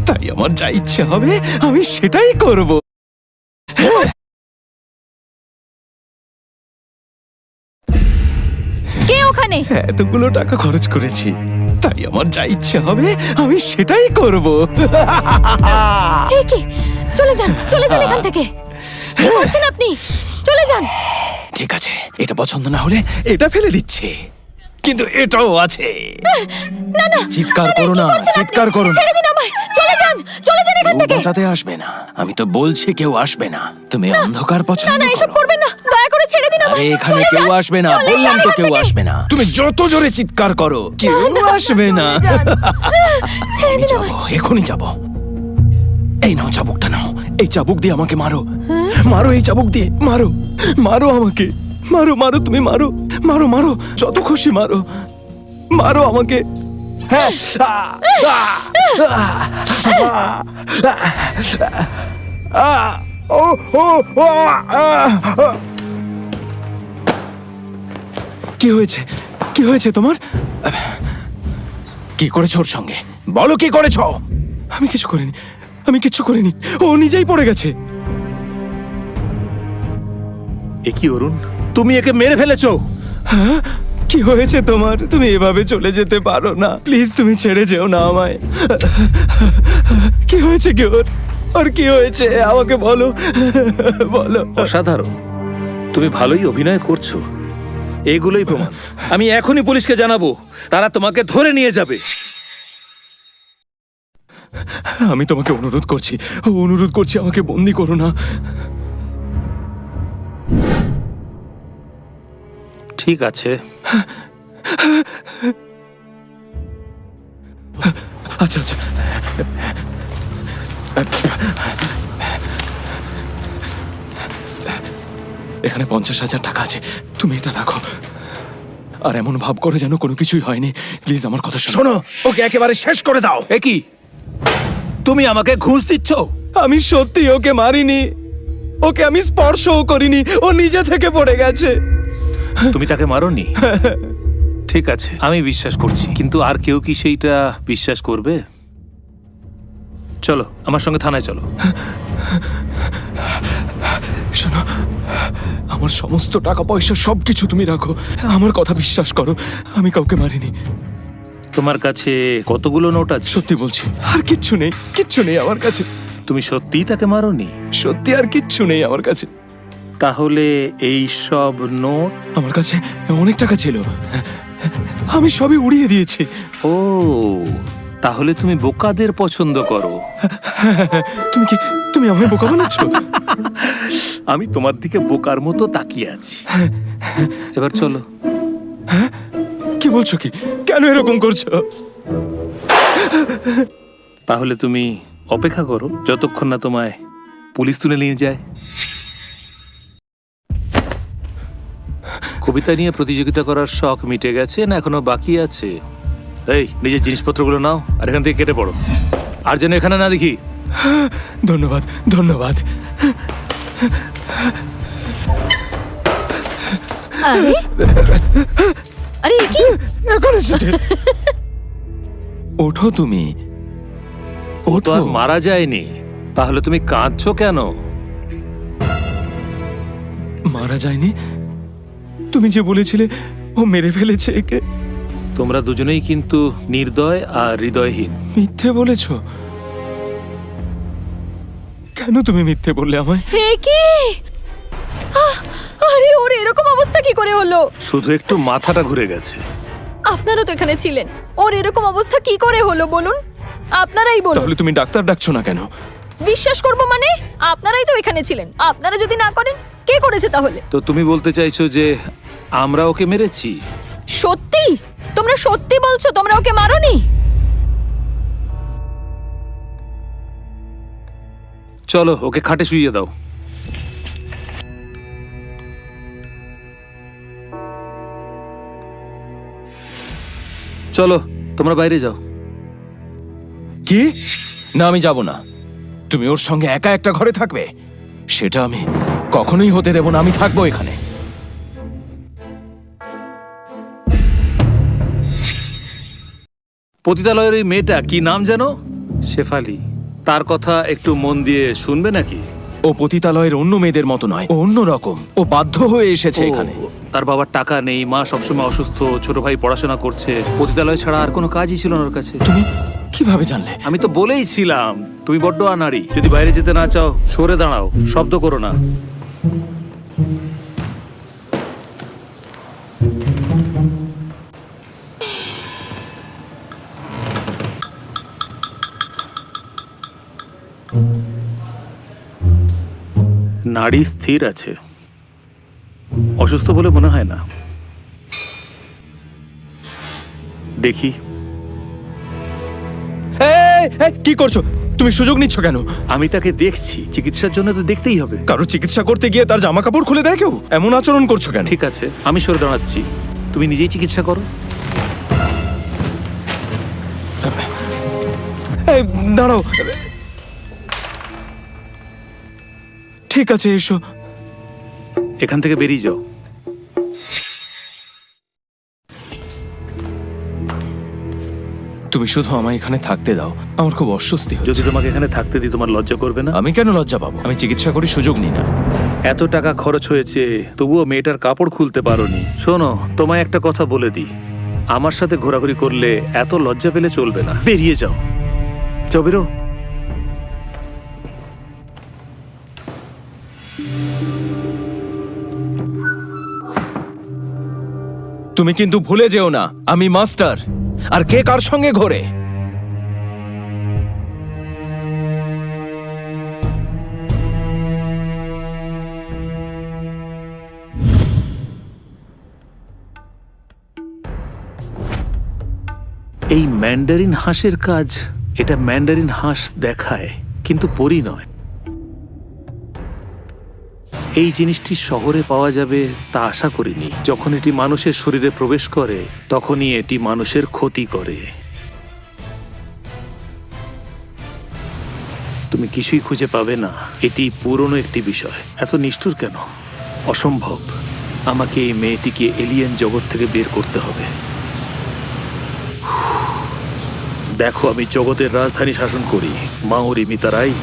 তাই আমার যা ইচ্ছে হবে আমি সেটাই করব। কে ওখানে? এতগুলো টাকা খরচ করেছি, তাই আমার যা ইচ্ছে হবে আমি সেটাই করব। এ কি? চলে যান, চলে যান এখান থেকে। কি করছেন আপনি? চলে যান। ঠিক আছে, এটা পছন্দ না হলে এটা ফেলে দিচ্ছে, কিন্তু এটাও আছে। না না, চিৎকার না, না, করো কি না, করছেন আপনি? চিৎকার করো না। ছেড়ে দিন আমায়। চলে যান, চলে যান এখান কেউ থেকে। বাঁচাতে আসবে না, আমি তো বলছি কেউ আসবে না। তুমি অন্ধকার না পছন্দ না, এসব করো। করবেন না, দয়া করে ছেড়ে দিন আমায়। আরে এখানে চলে কেউ যান, আসবে না, চলে বললাম যান তো এখান কেউ থেকে। আসবে না। তুমি যত জোরে চিৎকার করো কেউ আসবে না। চলে যান। ছেড়ে আমি দিন যাবো, আমায়। এখনই যাবো। এই নাও চাবুকটা নাও, এই চাবুক দিয়ে আমাকে মারো। মারো এই চাবুক দিয়ে, মারো মারো আমাকে, মারো মারো, তুমি মারো মারো মারো, যত খুশি মারো, মারো আমাকে। হ্যাঁ। ও ও ও, কি হয়েছে? কি হয়েছে তোমার? কি করেছো ওর সঙ্গে? বলো কি করেছো? আমি কিছু করিনি, আমি কিছু করিনি, ও নিজেই পড়ে গেছে। এ কি অরুণ, তুমি একে মেরে ফেলেছো? কি হয়েছে তোমার? তুমি এভাবে চলে যেতে পারো না, প্লিজ তুমি ছেড়ে যেও না আমায়। কি হয়েছে কি ওর? আর কি হয়েছে আমাকে বলো, বলো। অসাধারণ, তুমি ভালোই অভিনয় করছো। এগুলোই প্রমাণ। আমি এখনই পুলিশকে জানাবো, তারা তোমাকে ধরে নিয়ে যাবে। আমি তোমাকে অনুরোধ করছি আমাকে বন্দি করো না। ঠিক আছে, আচ্ছা আচ্ছা, এখানে 50,000 টাকা আছে, তুমি এটা রাখো। আর এমন ভাব করে যেন কোনো কিছুই হয়নি, প্লিজ আমার কথা শোনো। ওকে একেবারে শেষ করে দাও। এ কি, তুমি আমাকে ঘুষ দিচ্ছ? আমি সত্যি ওকে মারিনি, ওকে আমি স্পর্শও করিনি, ও নিজে থেকে পড়ে গেছে। তুমি তাকে মারোনি? ঠিক আছে, আমি বিশ্বাস করছি, কিন্তু আর কেউ কি সেইটা বিশ্বাস করবে? চলো আমার সঙ্গে থানায় চলো। শোনো, আমার সমস্ত টাকা পয়সা সবকিছু তুমি রাখো, আমার কথা বিশ্বাস করো, আমি কাউকে মারিনি। তোমার কাছে কতগুলো নোট আছে? সত্যি বলছি, আর কিচ্ছু নেই, কিচ্ছু নেই আমার কাছে। তুমি সত্যিই তাকে মারোনি? সত্যি আর কিচ্ছু নেই আমার কাছে। তাহলে এই সব নোট? আমার কাছে অনেক টাকা ছিল, আমি সবই উড়িয়ে দিয়েছি। ও, তাহলে তুমি বোকাদের পছন্দ করো। তুমি আমায় বোকা বানাচ্ছ? আমি তোমার দিকে বোকার মতো তাকিয়ে আছি। এবার চলো। কি বলছো? কি, কেন এরকম করছো? তাহলে তুমি অপেক্ষা করো যতক্ষণ না তোমায় পুলিশ তুলে নিয়ে যায়। কবিতা নিয়ে প্রতিযোগিতা করার শখ মিটে গেছে না এখনো বাকি আছে? এই, নিজের জিনিসপত্রগুলো নাও আর এখান থেকে কেটে পড়ো, আর যেন এখানে না দেখি। ধন্যবাদ ধন্যবাদ। আরে আরে এ কি? এখন এসেছে। ওঠো তুমি, ও তো আর মারা যায়নি, তাহলে তুমি কাঁদছো কেন? মারা যায়নি? তুমি যে বলেছিলে ও মেরে ফেলেছে একে। তোমরা দুজনেই কিন্তু নির্দয় আর হৃদয়হীন। মিথ্যে বলেছ কেন? তুমি মিথ্যে বললে আমায়? এ কি? আরে ওর এরকম অবস্থা কি করে হলো? শুধু একটু মাথাটা ঘুরে গেছে। আপনারও তো এখানে ছিলেন, ওর এরকম অবস্থা কি করে হলো বলুন? আপনারাই বলুন। তাহলে তুমি ডাক্তার ডাকছো না কেন? বিশ্বাস করব মানে? আপনারাই তো এখানে ছিলেন, আপনারা যদি না করেন কে করেছে তাহলে? তো তুমি বলতে চাইছো যে আমরা ওকে মেরেছি? সত্যি? তোমরা সত্যি বলছো তোমরা ওকে মারোনি? চলো ওকে খাটে শুইয়ে দাও। চলো তোমরা বাইরে যাও। কি? না, আমি যাব না। তুমি ওর সঙ্গে একা একটা ঘরে থাকবে, সেটা আমি কখনোই হতে দেব না। আমি থাকবো এখানে। পতিতালয়ের ওই মেয়েটা কি নাম যেন? শেফালি। তার কথা একটু মন দিয়ে শুনবে নাকি? ও পতিতালয়ের অন্য মেয়েদের মতো নয়, ও অন্য রকম। ও বাধ্য হয়ে এসেছে এখানে। তার বাবার টাকা নেই, মা সবসময় অসুস্থ, ছোট ভাই পড়াশোনা করছে, পতিতালয় ছাড়া আর কোনো কাজই ছিল না ওর কাছে। তুমি কিভাবে জানলে? আমি তো বলেই ছিলাম তুমি বড্ড আনাড়ি। যদি বাইরে যেতে না চাও সরে দাঁড়াও, শব্দ করো না। নাড়ি স্থির আছে, অসুস্থ বলে মনে হয় না। দেখি। কি করছো তুমি? সুযোগ নিচ্ছ কেন? আমি তাকে দেখছি, চিকিৎসার জন্য তো দেখতেই হবে। কারো চিকিৎসা করতে গিয়ে তার জামা কাপড় খুলে দেয় কেউ? এমন আচরণ করছো কেন? ঠিক আছে, আমি সরে দাঁড়াচ্ছি, তুমি নিজেই চিকিৎসা করো। এই দাঁড়াও। ঠিক আছে, এসো। এখান থেকে বেরিয়ে যাও। তুমি শুধু আমায় এখানে থাকতে দাও, আমার খুব অস্বস্তি হচ্ছে। যদি তোমাকে এখানে থাকতে দিই তোমার লজ্জা করবে না? আমি কেন লজ্জা পাবো? আমি চিকিৎসা করি, সুযোগ নিই না। এত টাকা খরচ হয়েছে, তবুও মেয়েটার কাপড় খুলতে পারোনি। শোনো, তোমায় একটা কথা বলে দিই, আমার সাথে ঘোরাঘুরি করলে এত লজ্জা পেলে চলবে না। বেরিয়ে যাও, যাও, বেরো। তুমি কিন্তু ভুলে যেও না, আমি মাস্টার, আর কে কার সঙ্গে ঘোরে। এই ম্যান্ডারিন হাঁসের কাজ, এটা ম্যান্ডারিন হাঁস দেখায়, কিন্তু পরি নয়। এই জিনিসটি শহরে পাওয়া যাবে তা আশা করিনি। যখন এটি মানুষের শরীরে প্রবেশ করে তখনই এটি মানুষের ক্ষতি করে। তুমি কিছুই খুঁজে পাবে না, এটি পুরনো একটি বিষয়। এত নিষ্ঠুর কেন? অসম্ভব। আমাকে এই মেয়েটিকে এলিয়েন জগৎ থেকে বের করতে হবে। দেখো, আমি জগতের রাজধানী শাসন করি, মাওরি মিতারাই।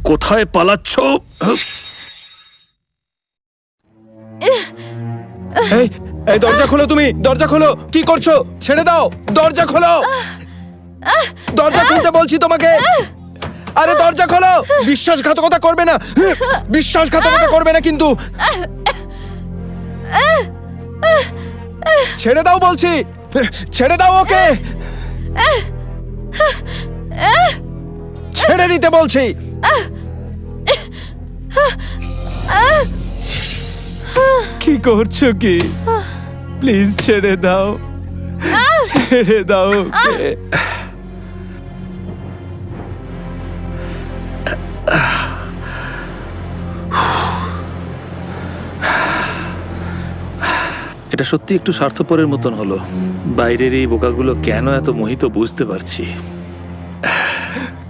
কোথায় পালাচ্ছ? এই এই দরজা খোলো, তুমি দরজা খোলো। কি করছো? ছেড়ে দাও, দরজা খোলো। দরজা খুলতে বলছি তোমাকে। আরে দরজা খোলো। বিশ্বাসঘাতকতা করবে না, বিশ্বাসঘাতকতা করবে না কিন্তু। ছেড়ে দাও বলছি, ছেড়ে দাও ওকে। ছেড়ে দিতে বলছি। কি করছো কি? প্লিজ ছেড়ে দাও, ছেড়ে দাও ওকে। এটা সত্যি একটু স্বার্থপরের মতন হলো। বাইরের এই বোকাগুলো কেন এত মোহিত বুঝতে পারছি।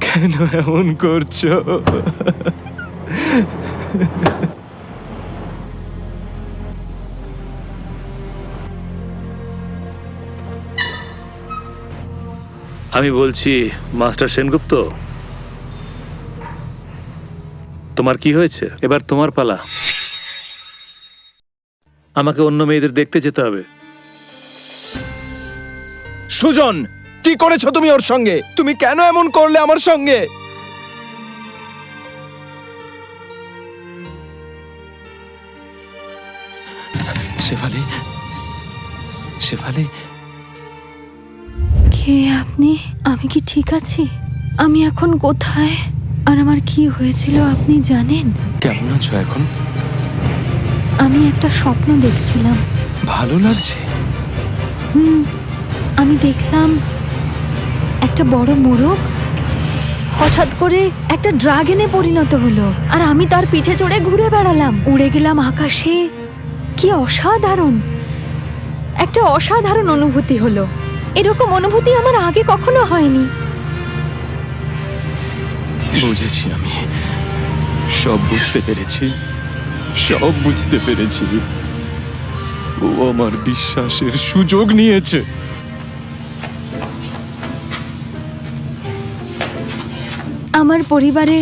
কেন এমন করছো? আমি বলছি, মাস্টার সেনগুপ্ত, তোমার কি হয়েছে? এবার তোমার পালা। আমাকে অন্য মেয়েদের দেখতে যেতে হবে। সুজন, কি করেছো তুমি ওর সঙ্গে? তুমি কেন এমন করলে আমার সঙ্গে? শেফালি, শেফালি, কে আপনি? আমি কি ঠিক আছি? আমি এখন কোথায় আর আমার কি হয়েছিল আপনি জানেন? কেমন আছো এখন? আমি একটা স্বপ্ন দেখছিলাম। ভালো লাগছে? আমি দেখলাম একটা বড় মোরগ হঠাৎ করে একটা ড্রাগনে পরিণত হলো, আর আমি তার পিঠে চড়ে ঘুরে বেড়ালাম, উড়ে গেলাম আকাশে। কি অসাধারণ, একটা অসাধারণ অনুভূতি হলো। এরকম অনুভূতি আমার আগে কখনো হয়নি। বুঝেছি, আমি সব বুঝতে পেরেছি, সব বুঝতে পেরেছি। ও আমার বিশ্বাসের সুযোগ নিয়েছে। আমার পরিবারে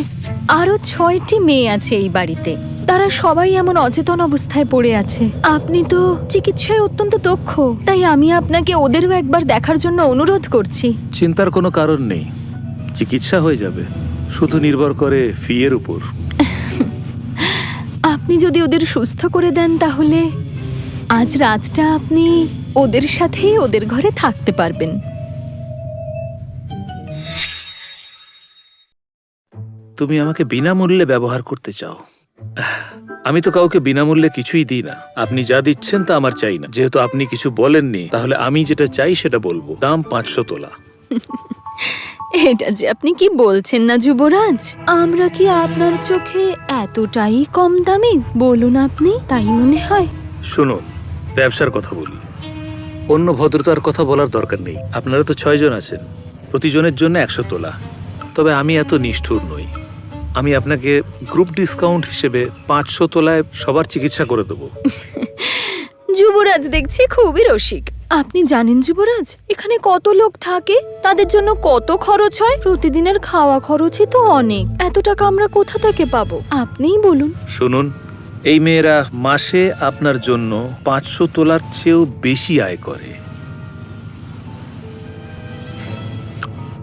আরো 6টি মেয়ে আছে এই বাড়িতে। তারা সবাই এমন অচেতন অবস্থায় পড়ে আছে। আপনি তো চিকিৎসায় অত্যন্ত দক্ষ, তাই আমি আপনাকে ওদেরও একবার দেখার জন্য অনুরোধ করছি। চিন্তার কোনো কারণ নেই, চিকিৎসা হয়ে যাবে। শুধু নির্ভর করে ফি এর উপর। আপনি যদি ওদের সুস্থ করে দেন তাহলে আজ রাতটা আপনি ওদের সাথেই ওদের ঘরে থাকতে পারবেন। তুমি আমাকে বিনামূল্যে ব্যবহার করতে চাও? আমি তো কাউকে বিনামূল্যে কিছুই দিই না। আপনি যা দিচ্ছেন তা আমার চাই না। যেহেতু আপনি কিছু বলেননি, তাহলে আমি যেটা চাই সেটা বলবো। দাম 500 তোলা। এটা যে আপনি কি বলছেন না যুবরাজ? আমরা কি আপনার চোখে এতটাই কম দামি? বলুন আপনি, তাই মনে হয়? শুনুন, ব্যবসার কথা বলি, অন্য ভদ্রতার কথা বলার দরকার নেই। আপনারা তো 6 জন আছেন, প্রতিজনের জন্য 100 তোলা। তবে আমি এত নিষ্ঠুর নই। আমি আপনাকে গ্রুপ ডিসকাউন্ট হিসেবে 500 তোলায় সবার চিকিৎসা করে দেবো। যুবরাজ দেখছি খুবই রসিক। আপনি জানেন যুবরাজ, এখানে কত লোক থাকে, তাদের জন্য কত খরচ হয়? প্রতিদিনের খাওয়া খরচই তো অনেক। এত টাকা আমরা কোথা থেকে পাবো? আপনিই বলুন। শুনুন, এই মেয়েরা মাসে আপনার জন্য 500 তোলার চেয়েও বেশি আয় করে।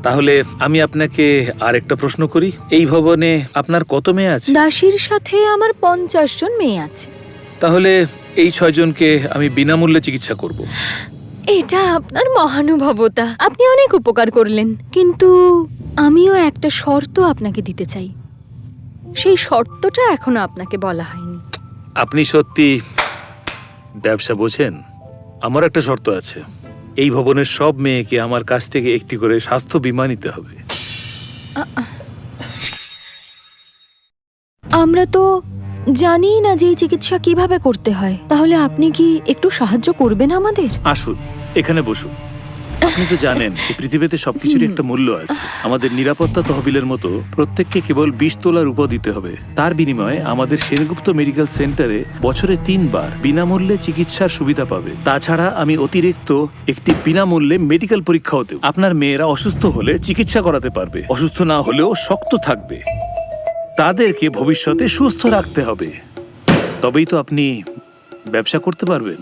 তাহলে আমি আপনাকে আরেকটা প্রশ্ন করি, এই ভবনে আপনার কত মেয়ে আছে? দাসীর সাথে আমার 50 জন মেয়ে আছে। তাহলে এই 6 জনকে আমি বিনামূল্যে চিকিৎসা করব। এটা আপনার মহানুভবতা, আপনি অনেক উপকার করলেন। কিন্তু আমিও একটা শর্ত আপনাকে দিতে চাই। সেই শর্তটা এখনো আপনাকে বলা হয়নি। আপনি সত্যি ব্যবসা বোঝেন? আমার একটা শর্ত আছে, এই ভবনের সব মেয়েকে আমার কাছ থেকে একটি করে স্বাস্থ্য বীমা নিতে হবে। আমরা তো জানি না যে এই চিকিৎসা কিভাবে করতে হয়। তাহলে আপনি কি একটু সাহায্য করবেন আমাদের? আসুন, এখানে বসুন। আপনি তো জানেন এই পৃথিবীতে সবকিছুর একটা মূল্য আছে। আমাদের নিরাপত্তা তহবিলের মতো প্রত্যেককে কেবল 20 তোলা রূপা দিতে হবে। তার বিনিময়ে আমাদের সেনগুপ্ত মেডিকেল সেন্টারে বছরে 3 বার বিনামূল্যে চিকিৎসার সুবিধা পাবে। তাছাড়া আমি অতিরিক্ত একটি বিনামূল্যে মেডিকেল পরীক্ষাও দেব। আপনার মেয়েরা অসুস্থ হলে চিকিৎসা করাতে পারবে, অসুস্থ না হলেও শক্ত থাকবে। তাদেরকে ভবিষ্যতে সুস্থ রাখতে হবে, তবেই তো আপনি ব্যবসা করতে পারবেন।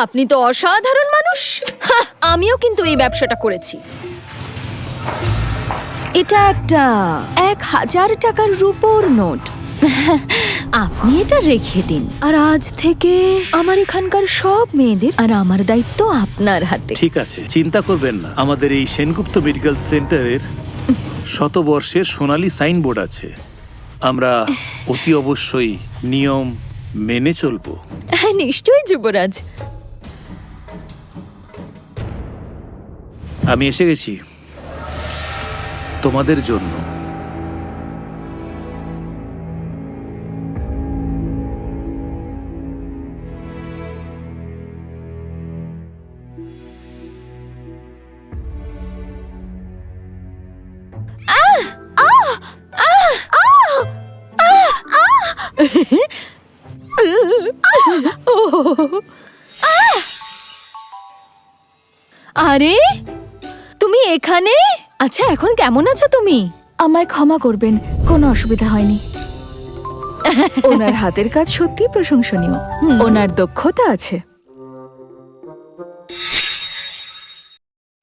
আপনি তো অসাধারণ মানুষ। আমিও কিন্তু এই ব্যবসাটা করেছি। এটা একটা 1000 টাকার রূপোর নোট। আপনি এটা রেখে দিন। আর আজ থেকে আমার এখানকার সব মেয়েদের আর আমার দায়িত্ব আপনার হাতে। ঠিক আছে, চিন্তা করবেন না। আমাদের এই সেনগুপ্ত মেডিকেল সেন্টারের শতবর্ষের সোনালী সাইনবোর্ড আছে। আমরা অতি অবশ্যই নিয়ম মেনে চলবো। হ্যাঁ, নিশ্চয়ই যুবরাজ। আমি এসে গেছি তোমাদের জন্য। আরে তুমি এখানে? আচ্ছা, এখন কেমন আছো তুমি? আমায় ক্ষমা করবেন, কোনো অসুবিধা হয়নি। ওনার হাতের কাজ সত্যি প্রশংসনীয়। ওনার দক্ষতা আছে।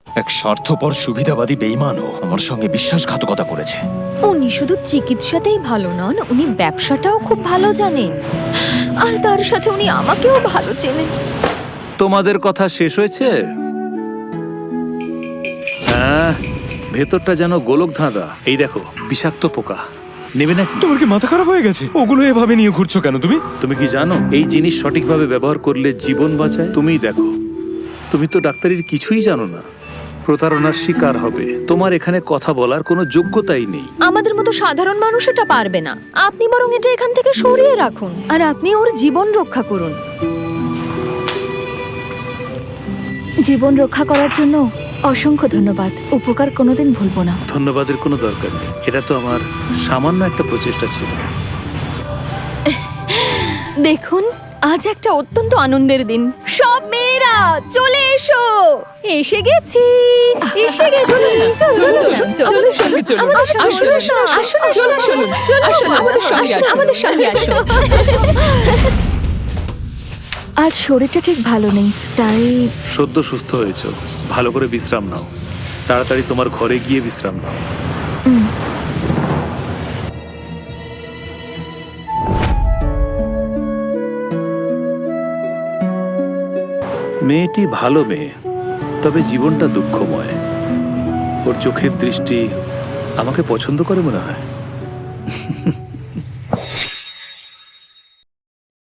এক স্বার্থপর সুবিধাবাদী বেঈমানও আমার সঙ্গে বিশ্বাসঘাতকতা করেছে। উনি শুধু চিকিৎসাতেই ভালো নন, উনি ব্যবসাটাও খুব ভালো জানেন। আর তার সাথে উনি আমাকেও ভালো চেনেন। তোমাদের কথা শেষ হয়েছে? হ্যাঁ, ভেতরটা যেন গোলক ধাঁধা। এই দেখো, বিষাক্ত পোকা। নেবে নাকি? তোমার কি মাথা খারাপ হয়ে গেছে? ওগুলো এভাবে নিয়ে ঘুরছো কেন তুমি? তুমি কি জানো এই জিনিস সঠিকভাবে ব্যবহার করলে জীবন বাঁচায়? তুমিই দেখো, তুমি তো ডাক্তারির কিছুই জানো না, প্রতারণার শিকার হবে। তোমার এখানে কথা বলার কোনো যোগ্যতাই নেই। আমাদের মতো সাধারণ মানুষ এটা পারবে না। আপনি বরং এটা এখান থেকে সরিয়ে রাখুন, আর আপনি ওর জীবন রক্ষা করুন। জীবন রক্ষা করার জন্য অসংখ্য ধন্যবাদ, উপকার কোনোদিন ভুলবো না। ধন্যবাদের কোনো দরকার নেই, এটা তো আমার সামান্য একটা প্রচেষ্টা ছিল। দেখুন, আজ একটা অত্যন্ত আনন্দের দিন। সব মেয়েরা চলে এসো, এসে গেছি, এসে গেছি। আমাদের সঙ্গে আসুন। আজ শরীরটা ঠিক ভালো নেই, তাই সদ্য সুস্থ হয়েছো, ভালো করে বিশ্রাম নাও। তাড়াতাড়ি তোমার ঘরে গিয়ে বিশ্রাম নাও। মেয়েটি ভালো মেয়ে, তবে জীবনটা দুঃখময়। ওর চোখের দৃষ্টি আমাকে পছন্দ করে মনে হয়।